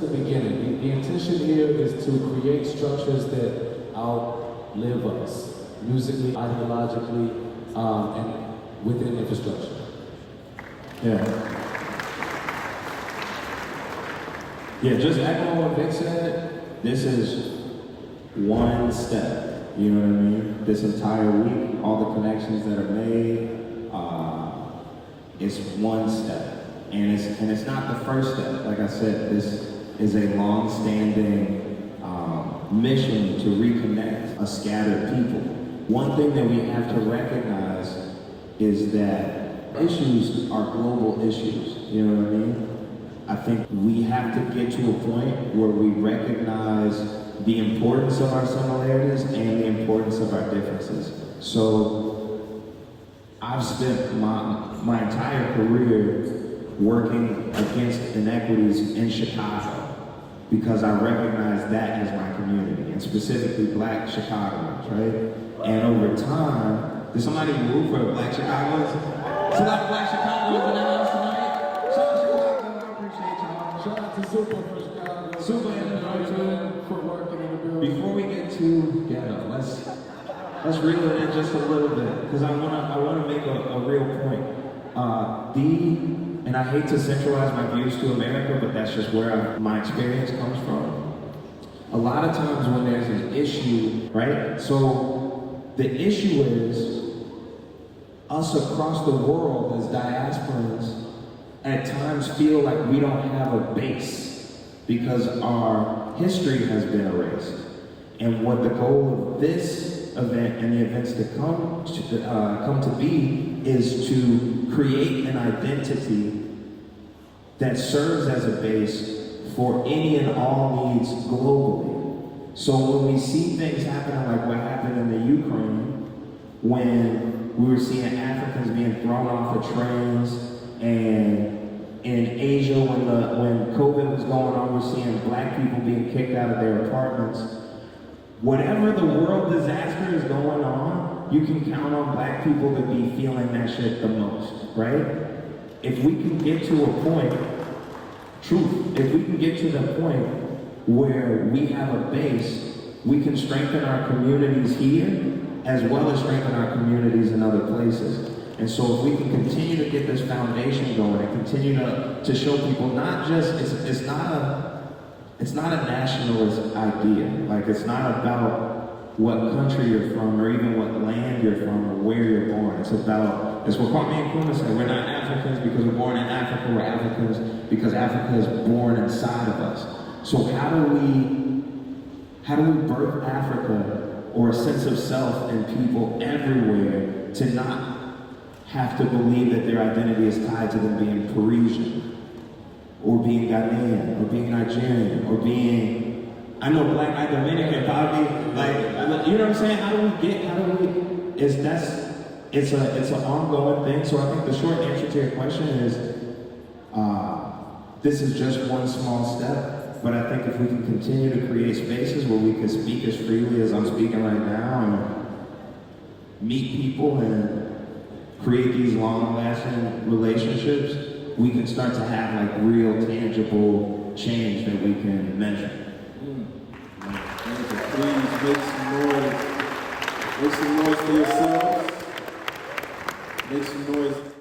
the beginning. The intention here is to create structures that outlive us, musically, ideologically, and within infrastructure. Yeah. Yeah, just echoing what Vic said, this is one step, you know what I mean? This entire week, all the connections that are made, it's one step. And it's not the first step. Like I said, this is a long-standing mission to reconnect a scattered people. One thing that we have to recognize is that issues are global issues, you know what I mean? I think we have to get to a point where we recognize the importance of our similarities and the importance of our differences. So I've spent my entire career working against inequities in Chicago because I recognize that as my community, and specifically Black Chicagoans, right? And over time, did somebody move for Black Chicagoans? It's a lot of Black Chicagoans in the house tonight. Shout out to Supah for Chicago. Supah in the building. For working in the building. Before we get too ghetto, let's reel it in just a little bit, because I wanna make a real point. And I hate to centralize my views to America, but that's just where my experience comes from. A lot of times when there's an issue, right? So the issue is us across the world as diasporans at times feel like we don't have a base because our history has been erased. And what the goal of this event and the events to come to be is to create an identity that serves as a base for any and all needs globally. So when we see things happening like what happened in the Ukraine, when we were seeing Africans being thrown off of trains, and in Asia when COVID was going on, we're seeing Black people being kicked out of their apartments. Whatever the world disaster is going on, you can count on Black people to be feeling that shit the most, right? If we can get to a point, if we can get to the point where we have a base, we can strengthen our communities here as well as strengthen our communities in other places. And so if we can continue to get this foundation going and continue to show people not just, it's not a nationalist idea. Like, it's not about what country you're from or even what land you're from or where you're born. It's about, it's what Kwame Nkrumah said, we're not Africans because we're born in Africa, we're Africans because Africa is born inside of us. So how do we birth Africa or a sense of self in people everywhere to not have to believe that their identity is tied to them being Parisian, or being Ghanaian, or being Nigerian, or being, I know Black, I Dominican, probably, like, you know what I'm saying? It's an ongoing thing. So I think the short answer to your question is, this is just one small step, but I think if we can continue to create spaces where we can speak as freely as I'm speaking right now, and meet people and create these long-lasting relationships, we can start to have like real, tangible change that we can measure. Please make some noise. Make some noise for yourselves. Make some noise.